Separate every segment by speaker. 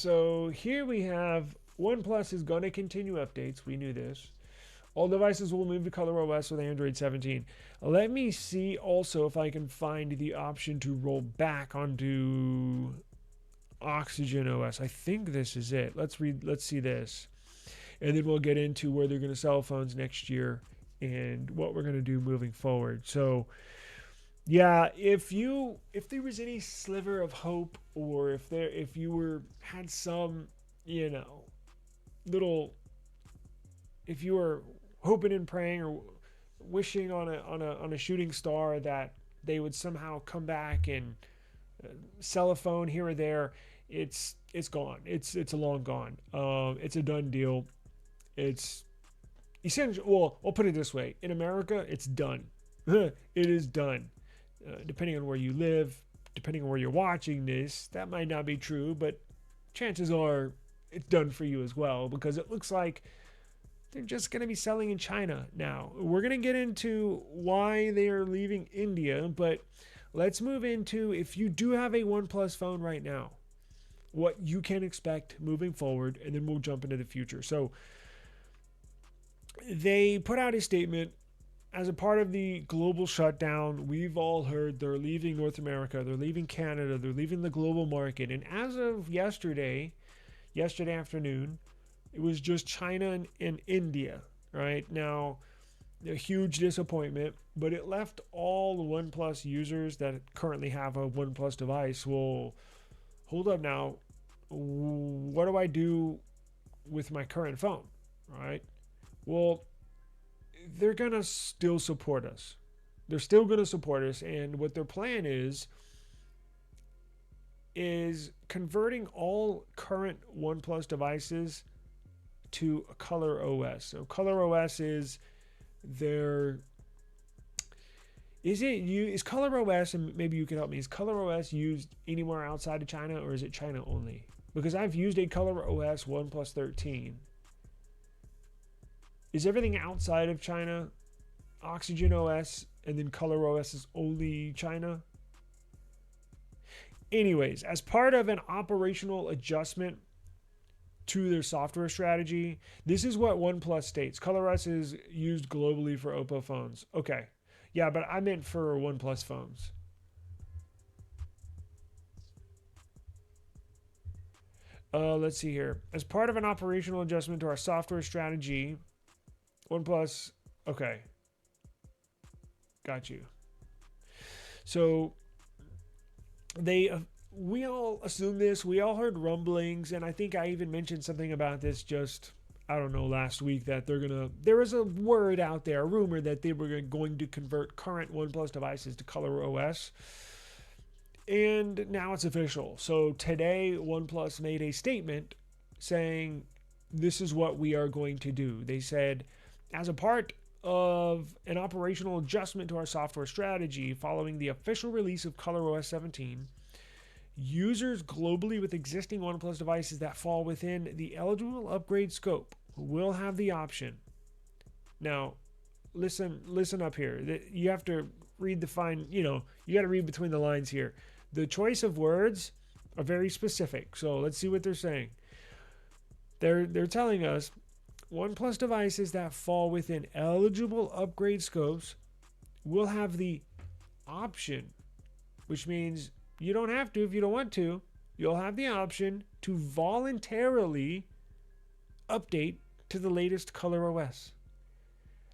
Speaker 1: So here we have OnePlus is going to continue updates. We knew this. All devices will move to ColorOS with Android 17. Let me see also if I can find the option to roll back onto OxygenOS. I think this is it. Let's see this. And then we'll get into where they're going to sell phones next year and what we're going to do moving forward. So, yeah, if there was any sliver of hope, or if you were had some, you know, little, if you were hoping and praying or wishing on a shooting star that they would somehow come back and sell a phone here or there, it's gone. It's a long gone. It's a done deal. It's essentially, well, I'll put it this way: in America, it's done. It is done. Depending on where you live, depending on where you're watching this, that might not be true, but chances are it's done for you as well, because it looks like they're just going to be selling in China now. We're going to get into why they are leaving India, but let's move into, if you do have a OnePlus phone right now, what you can expect moving forward, and then we'll jump into the future. So they put out a statement as a part of the global shutdown. We've all heard they're leaving North America, they're leaving Canada, they're leaving the global market. And as of yesterday afternoon, it was just China and India. Right now, a huge disappointment, but it left all the OnePlus users that currently have a OnePlus device. Well, hold up now. What do I do with my current phone? Right? Well, they're going to still support us. They're still going to support us. And what their plan is converting all current OnePlus devices to ColorOS. So ColorOS is their, is ColorOS, and maybe you can help me, is ColorOS used anywhere outside of China, or is it China only? Because I've used a ColorOS OnePlus 13. Is everything outside of China OxygenOS, and then ColorOS is only China? Anyways, as part of an operational adjustment to their software strategy, this is what OnePlus states. ColorOS is used globally for Oppo phones. Okay. Yeah, but I meant for OnePlus phones. Let's see here. As part of an operational adjustment to our software strategy, OnePlus, okay, got you. So we all assumed this. We all heard rumblings, and I think I even mentioned something about this just, I don't know, last week, that there was a word out there, a rumor that they were going to convert current OnePlus devices to ColorOS. And now it's official. So today, OnePlus made a statement saying, this is what we are going to do. They said, as a part of an operational adjustment to our software strategy following the official release of ColorOS 17, users globally with existing OnePlus devices that fall within the eligible upgrade scope will have the option. Now, listen up here. You have to read the fine, you got to read between the lines here. The choice of words are very specific. So let's see what they're saying. They're telling us OnePlus devices that fall within eligible upgrade scopes will have the option, which means you don't have to if you don't want to. You'll have the option to voluntarily update to the latest ColorOS.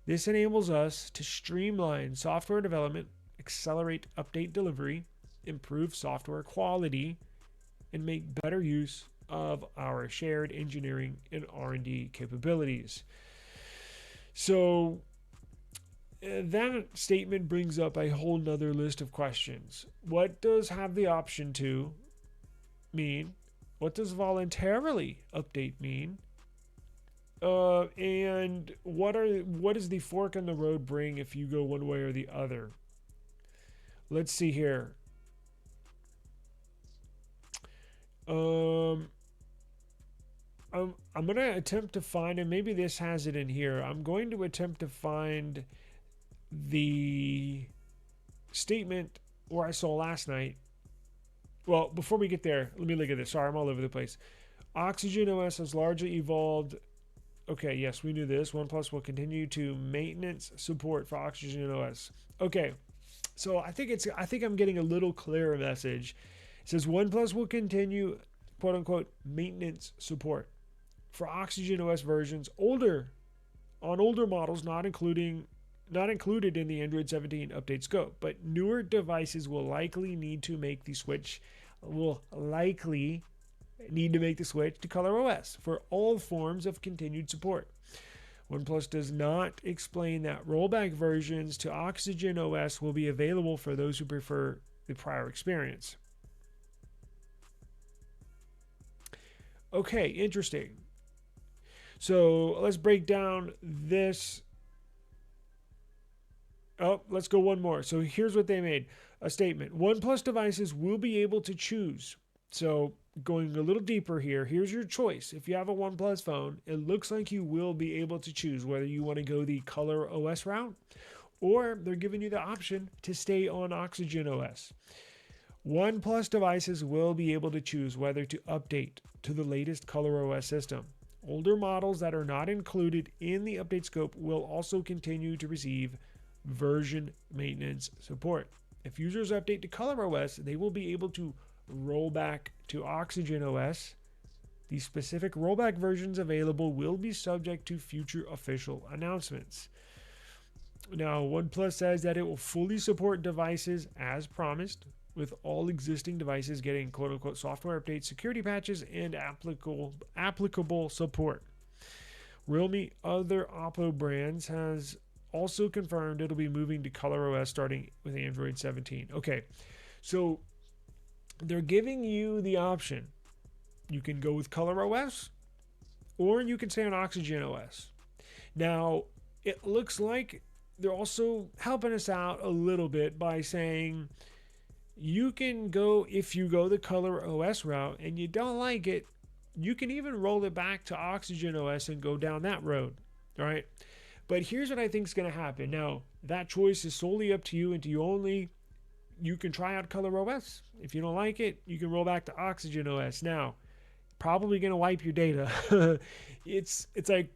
Speaker 1: This enables us to streamline software development, accelerate update delivery, improve software quality, and make better use of our shared engineering and R&D capabilities. So that statement brings up a whole nother list of questions. What does have the option to mean? What does voluntarily update mean? And what does the fork in the road bring if you go one way or the other? Let's see here. I'm going to attempt to find, and maybe this has it in here. I'm going to attempt to find the statement where I saw last night. Well, before we get there, let me look at this. Sorry, I'm all over the place. OxygenOS has largely evolved. Okay, yes, we knew this. OnePlus will continue to maintenance support for OxygenOS. Okay, so I think I'm getting a little clearer message. It says OnePlus will continue, quote unquote, maintenance support for OxygenOS versions older models, not included in the Android 17 update scope. But newer devices will likely need to make the switch. To ColorOS for all forms of continued support. OnePlus does not explain that rollback versions to OxygenOS will be available for those who prefer the prior experience. Okay, interesting. So let's break down this. Oh, let's go one more. So here's what they made. A statement. OnePlus devices will be able to choose. So going a little deeper here, here's your choice. If you have a OnePlus phone, it looks like you will be able to choose whether you want to go the ColorOS route, or they're giving you the option to stay on OxygenOS. OnePlus devices will be able to choose whether to update to the latest ColorOS system. Older models that are not included in the update scope will also continue to receive version maintenance support. If users update to ColorOS, they will be able to roll back to OxygenOS. The specific rollback versions available will be subject to future official announcements. Now, OnePlus says that it will fully support devices as promised, with all existing devices getting quote-unquote software updates, security patches, and applicable support. Realme, other Oppo brands, has also confirmed it'll be moving to ColorOS starting with Android 17. Okay, so they're giving you the option. You can go with ColorOS, or you can stay on OxygenOS. Now, it looks like they're also helping us out a little bit by saying you can go, if you go the ColorOS route and you don't like it, you can even roll it back to OxygenOS and go down that road. All right. But here's what I think is going to happen. Now, that choice is solely up to you and to you only. You can try out ColorOS. If you don't like it, you can roll back to OxygenOS. Now, probably going to wipe your data. It's like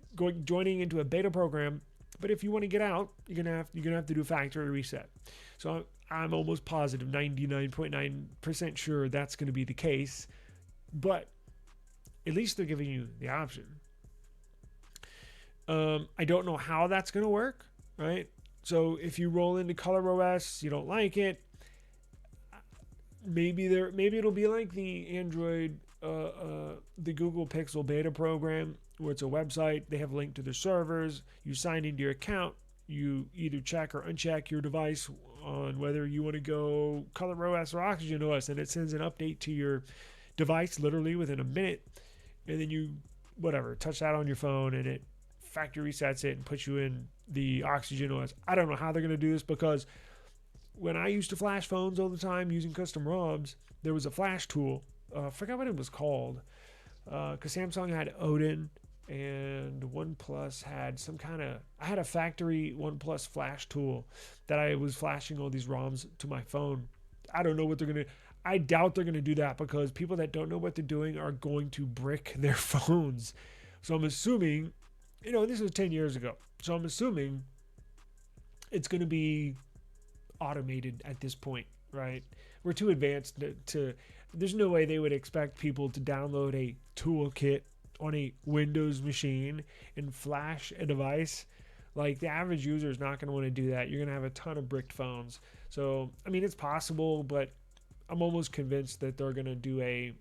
Speaker 1: joining into a beta program. But if you want to get out, you're gonna have to do a factory reset. So I'm almost positive, 99.9% sure that's going to be the case. But at least they're giving you the option. I don't know how that's going to work, right? So if you roll into ColorOS, you don't like it, maybe it'll be like the Android, the Google Pixel beta program, where it's a website. They have a link to their servers. You sign into your account. You either check or uncheck your device on whether you want to go ColorOS or OxygenOS, and it sends an update to your device literally within a minute. And then you, touch that on your phone, and it factory resets it and puts you in the OxygenOS. I don't know how they're going to do this, because when I used to flash phones all the time using custom ROMs, there was a flash tool. I forgot what it was called, because Samsung had Odin and OnePlus had I had a factory OnePlus flash tool that I was flashing all these ROMs to my phone. I don't know what they're going to. I doubt they're going to do that, because people that don't know what they're doing are going to brick their phones. So I'm assuming, this was 10 years ago. So I'm assuming it's going to be automated at this point, right? We're too advanced to there's no way they would expect people to download a toolkit on a Windows machine and flash a device. Like, the average user is not going to want to do that. You're going to have a ton of bricked phones. So, it's possible, but I'm almost convinced that they're going to do a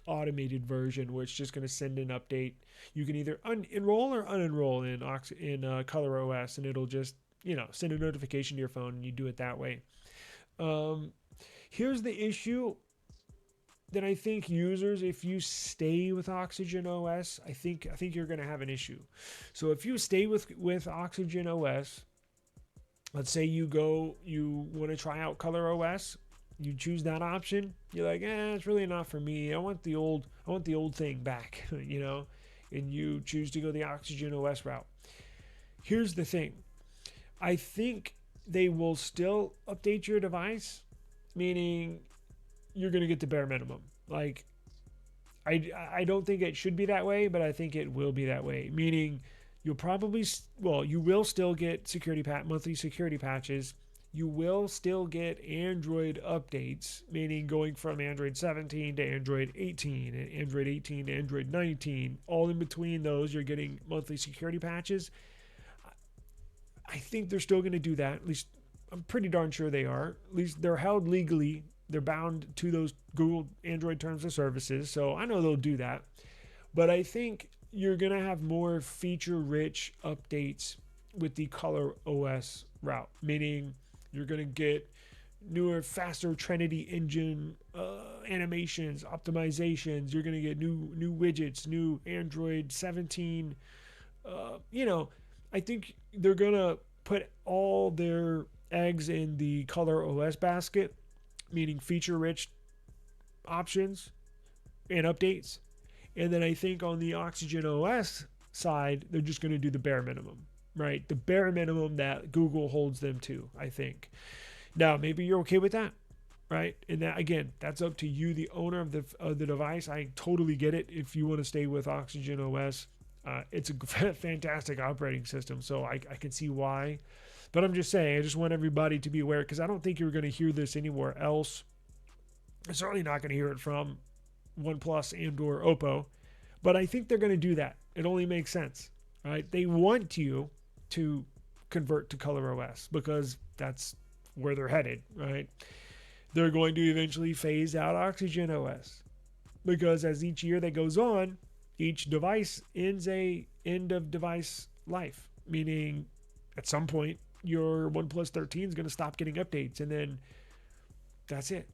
Speaker 1: automated version where it's just going to send an update. You can either enroll or unenroll in ColorOS, and it'll just, send a notification to your phone, and you do it that way. Here's the issue that I think users, if you stay with OxygenOS, I think you're going to have an issue. So if you stay with OxygenOS, let's say you want to try out ColorOS, you choose that option. You're like, it's really not for me. I want the old thing back, and you choose to go the OxygenOS route. Here's the thing. I think they will still update your device, meaning you're going to get the bare minimum. Like, I don't think it should be that way, but I think it will be that way. Meaning, you'll probably you will still get monthly security patches. You will still get Android updates, meaning going from Android 17 to Android 18 and Android 18 to Android 19. All in between those, you're getting monthly security patches. I think they're still going to do that. At least I'm pretty darn sure they are. At least they're held legally. They're bound to those Google Android terms of services. So I know they'll do that. But I think you're going to have more feature-rich updates with the ColorOS route, meaning you're going to get newer, faster Trinity engine animations, optimizations. You're going to get new widgets, new Android 17. I think they're going to put all their eggs in the ColorOS basket, meaning feature-rich options and updates. And then I think on the OxygenOS side, they're just going to do the bare minimum, right? The bare minimum that Google holds them to, I think. Now, maybe you're okay with that, right? And that, again, that's up to you, the owner of the device. I totally get it. If you want to stay with OxygenOS, it's a fantastic operating system, so I can see why. But I'm just saying, I just want everybody to be aware, because I don't think you're going to hear this anywhere else. I'm certainly not going to hear it from OnePlus and or Oppo, but I think they're going to do that. It only makes sense, right? They want you to convert to ColorOS because that's where they're headed, right? They're going to eventually phase out OxygenOS because as each year that goes on, each device ends a end of device life, meaning at some point your OnePlus 13 is going to stop getting updates, and then that's it.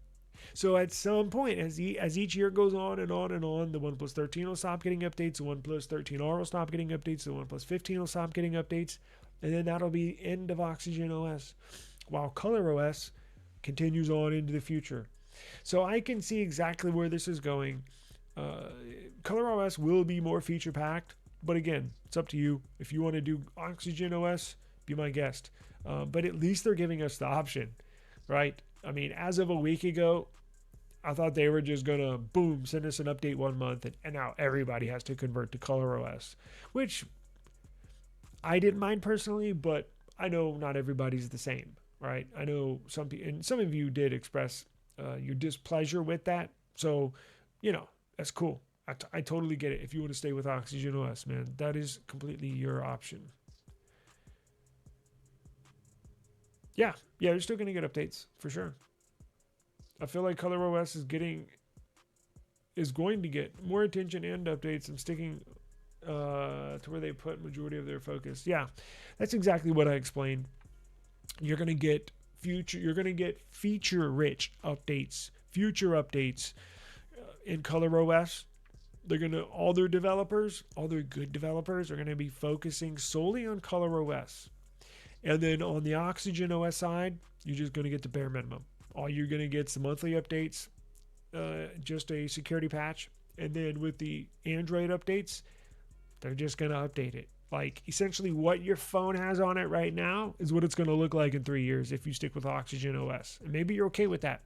Speaker 1: So at some point, as each year goes on and on and on, the OnePlus 13 will stop getting updates, the OnePlus 13R will stop getting updates, the OnePlus 15 will stop getting updates, and then that'll be end of OxygenOS, while ColorOS continues on into the future. So I can see exactly where this is going. ColorOS will be more feature packed, but again, it's up to you. If you want to do OxygenOS, be my guest. But at least they're giving us the option, right? I mean, as of a week ago, I thought they were just going to, boom, send us an update 1 month, and now everybody has to convert to ColorOS, which I didn't mind personally, but I know not everybody's the same, right? I know some people, and some of you did express your displeasure with that. So, that's cool. I totally get it. If you want to stay with OxygenOS, man, that is completely your option. Yeah, you're still going to get updates for sure. I feel like ColorOS is going to get more attention and updates and sticking to where they put majority of their focus. Yeah, that's exactly what I explained. You're going to get feature-rich updates, future updates in ColorOS. All their good developers are going to be focusing solely on ColorOS. And then on the OxygenOS side, you're just going to get the bare minimum. All you're going to get is the monthly updates, just a security patch. And then with the Android updates, they're just going to update it. Like, essentially what your phone has on it right now is what it's going to look like in 3 years if you stick with OxygenOS. And maybe you're okay with that.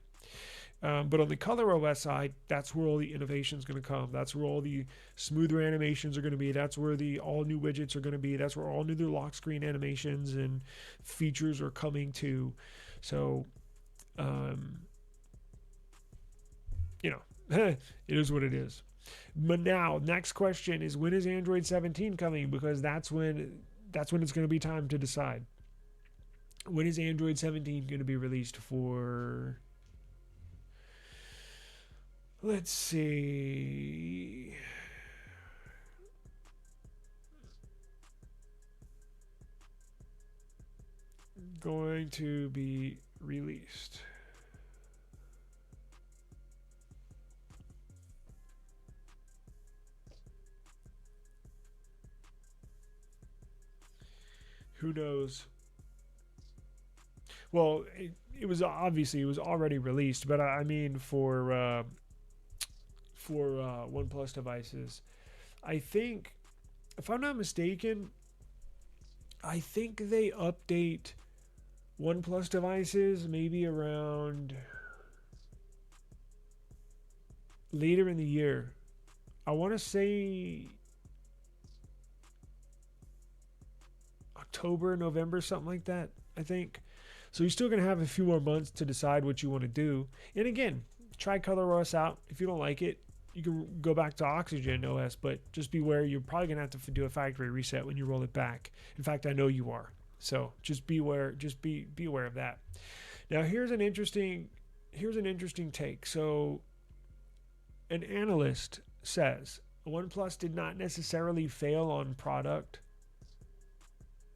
Speaker 1: But on the ColorOS side, that's where all the innovation is going to come. That's where all the smoother animations are going to be. That's where the all new widgets are going to be. That's where all new lock screen animations and features are coming to. So, it is what it is. But now, next question is, when is Android 17 coming? Because that's when it's going to be time to decide. When is Android 17 going to be released for? Let's see. Going to be released. Who knows? Well, it was already released, but I mean for OnePlus devices, I think, if I'm not mistaken, I think they update OnePlus devices maybe around later in the year. I want to say October, November, something like that, I think. So you're still going to have a few more months to decide what you want to do. And again, try ColorOS out. If you don't like it, you can go back to OxygenOS, but just beware, you're probably going to have to do a factory reset when you roll it back. In fact, I know you are. So just beware, be aware of that. Now here's an interesting take. So an analyst says OnePlus did not necessarily fail on product.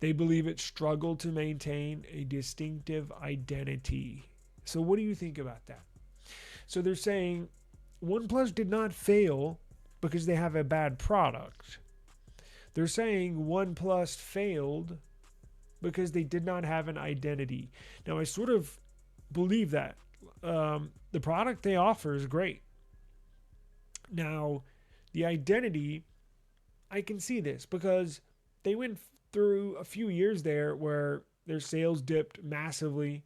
Speaker 1: They believe it struggled to maintain a distinctive identity. So what do you think about that? So they're saying OnePlus did not fail because they have a bad product. They're saying OnePlus failed because they did not have an identity. Now I sort of believe that. The product they offer is great. Now, the identity, I can see this because they went through a few years there where their sales dipped massively.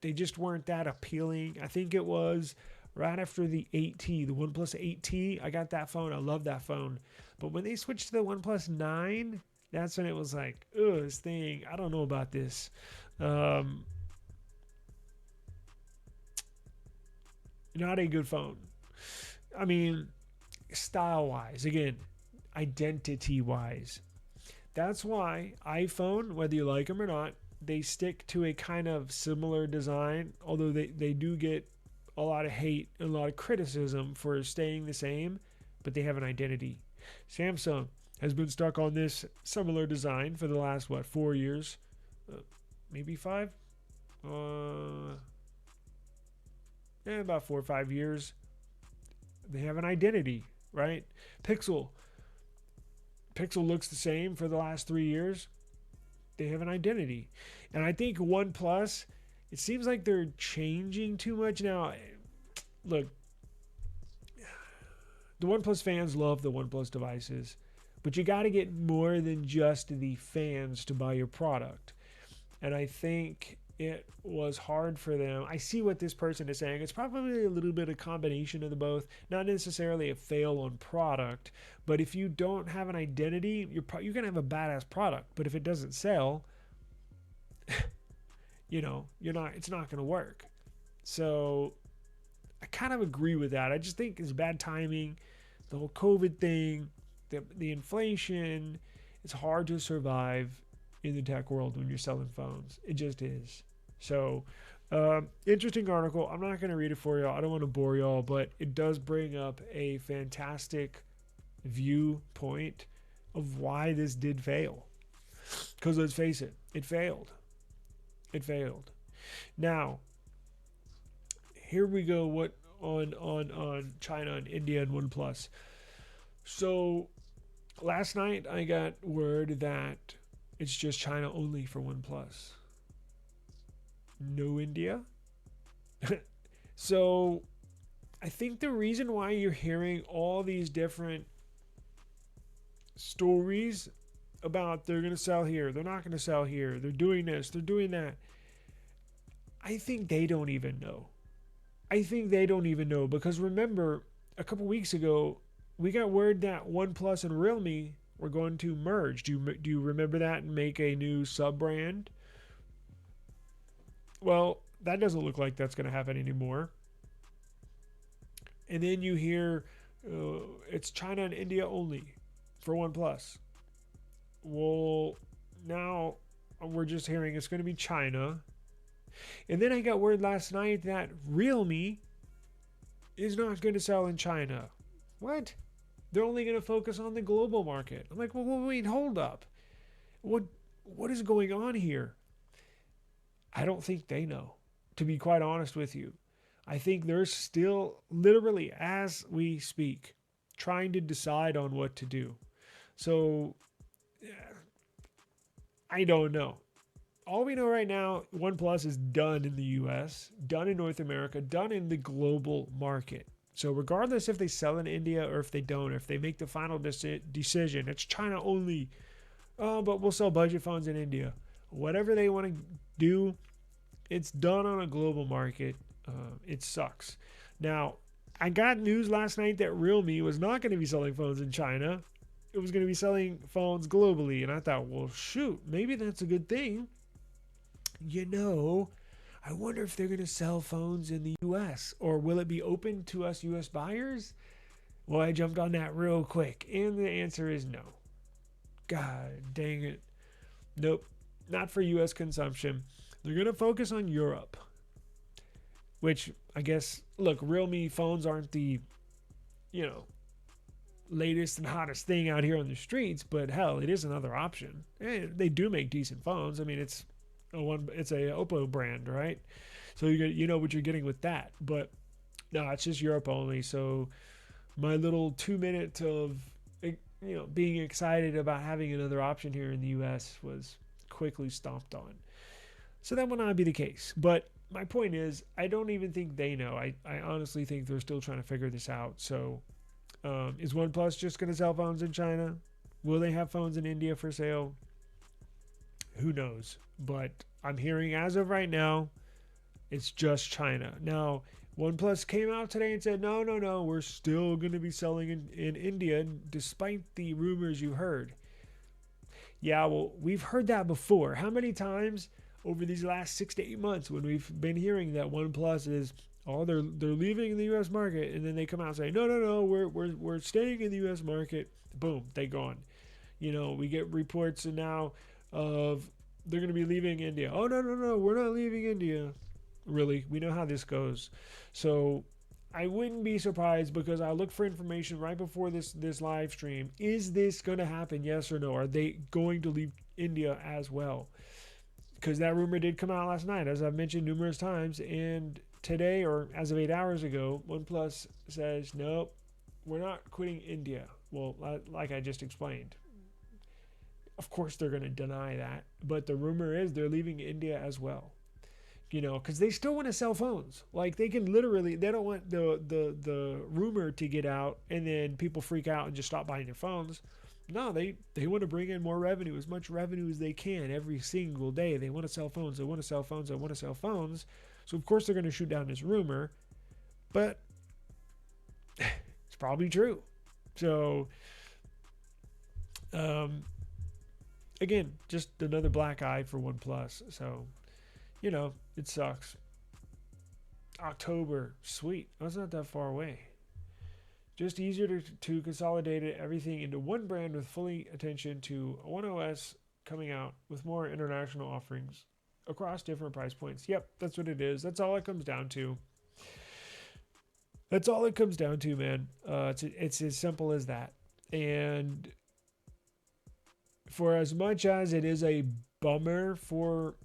Speaker 1: They just weren't that appealing. I think it was right after the 8T, the OnePlus 8T. I got that phone. I love that phone. But when they switched to the OnePlus 9, that's when it was like, ugh, this thing, I don't know about this. Not a good phone. I mean, style-wise, again, identity-wise. That's why iPhone, whether you like them or not, they stick to a kind of similar design, although they do get a lot of hate and a lot of criticism for staying the same, but they have an identity. Samsung has been stuck on this similar design for the last, 4 years? Maybe 5? About 4 or 5 years. They have an identity, right? Pixel looks the same for the last 3 years. They have an identity. And I think OnePlus, it seems like they're changing too much now. Look, the OnePlus fans love the OnePlus devices, but you got to get more than just the fans to buy your product. And I think it was hard for them. I see what this person is saying. It's probably a little bit of combination of the both. Not necessarily a fail on product, but if you don't have an identity, you're going to have a badass product. But if it doesn't sell, it's not going to work. So I kind of agree with that. I just think it's bad timing. The whole COVID thing, the inflation, it's hard to survive in the tech world when you're selling phones. It just is. So interesting article. I'm not going to read it for y'all. I don't want to bore y'all, but it does bring up a fantastic viewpoint of why this did fail. Because let's face it, it failed. Now, here we go. What on China and India and OnePlus. So last night I got word that it's just China only for OnePlus. No India. So I think the reason why you're hearing all these different stories about they're going to sell here, they're not going to sell here, they're doing this, they're doing that, I think they don't even know. Because remember, a couple weeks ago, we got word that OnePlus and Realme were going to merge. Do you remember that and make a new sub-brand? Well, that doesn't look like that's going to happen anymore. And then you hear it's China and India only for OnePlus. Well, now we're just hearing it's going to be China. And then I got word last night that Realme is not going to sell in China. What? They're only going to focus on the global market. I'm like, well, wait, hold up. What is going on here? I don't think they know, to be quite honest with you. I think they're still, literally, as we speak, trying to decide on what to do. So, I don't know. All we know right now, OnePlus is done in the US, done in North America, done in the global market. So regardless if they sell in India or if they don't, or if they make the final decision, it's China only, but we'll sell budget phones in India. Whatever they want to do, it's done on a global market. It sucks. Now, I got news last night that Realme was not going to be selling phones in China. It was going to be selling phones globally. And I thought, well, shoot, maybe that's a good thing. You know, I wonder if they're going to sell phones in the US, or will it be open to us US buyers? Well, I jumped on that real quick, and the answer is no. God dang it. Nope, not for US consumption. They're going to focus on Europe, which I guess, look, Realme phones aren't the, you know, latest and hottest thing out here on the streets, but hell, it is another option. And they do make decent phones. I mean, it's a Oppo brand, right? So you know what you're getting with that. But no, it's just Europe only. So my little 2 minutes of being excited about having another option here in the US was quickly stomped on. So that will not be the case. But my point is, I don't even think they know. I honestly think they're still trying to figure this out. So is OnePlus just going to sell phones in China? Will they have phones in India for sale? Who knows? But I'm hearing as of right now, it's just China. Now, OnePlus came out today and said, no, we're still going to be selling in India, despite the rumors you heard. Yeah, well, we've heard that before. How many times over these last 6 to 8 months when we've been hearing that OnePlus is, they're leaving the U.S. market, and then they come out and say, no, we're staying in the U.S. market. Boom, they gone. We get reports now of they're going to be leaving India. Oh, no, we're not leaving India. Really, we know how this goes. So I wouldn't be surprised, because I looked for information right before this live stream. Is this going to happen? Yes or no? Are they going to leave India as well? Because that rumor did come out last night, as I've mentioned numerous times. And today, or as of 8 hours ago, OnePlus says, nope, we're not quitting India. Well, like I just explained. Of course, they're going to deny that. But the rumor is they're leaving India as well. Because they still want to sell phones. Like, they can literally, they don't want the rumor to get out and then people freak out and just stop buying their phones. No, they want to bring in more revenue, as much revenue as they can every single day. They want to sell phones. They want to sell phones. They want to sell phones. So, of course, they're going to shoot down this rumor. But it's probably true. So, again, just another black eye for OnePlus. So, it sucks. October, sweet. That's not that far away. Just easier to consolidate everything into one brand with fully attention to One OS coming out with more international offerings across different price points. Yep, that's what it is. That's all it comes down to. That's all it comes down to, man. It's as simple as that. And for as much as it is a bummer for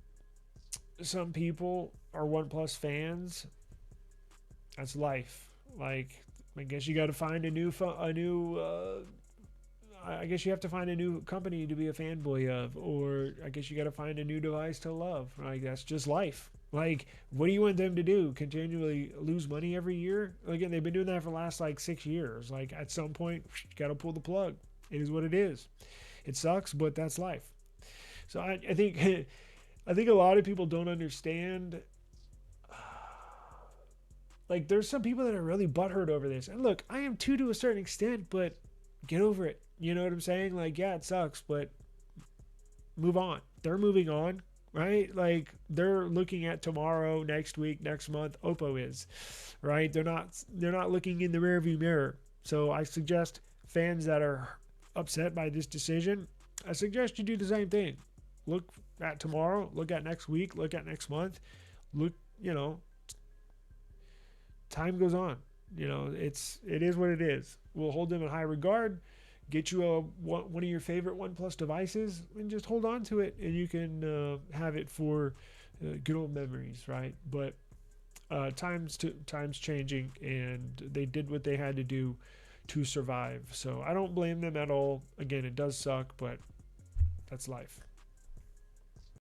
Speaker 1: some people are OnePlus fans, that's life. Like, I guess you got to find I guess you have to find a new company to be a fanboy of, or I guess you got to find a new device to love. Like, that's just life. Like, what do you want them to do? Continually lose money every year? Again, they've been doing that for the last 6 years. Like, at some point, you got to pull the plug. It is what it is. It sucks, but that's life. So I think I think a lot of people don't understand. Like, there's some people that are really butthurt over this. And look, I am too, to a certain extent, but get over it. You know what I'm saying? Like, yeah, it sucks, but move on. They're moving on, right? Like, they're looking at tomorrow, next week, next month. Oppo is, right? They're not looking in the rearview mirror. So I suggest fans that are upset by this decision, I suggest you do the same thing. Look at tomorrow, look at next week, look at next month. Look, time goes on. It is what it is. We'll hold them in high regard. Get you one of your favorite OnePlus devices and just hold on to it, and you can have it for good old memories, right? But times changing, and they did what they had to do to survive. So I don't blame them at all. Again, it does suck, but that's life.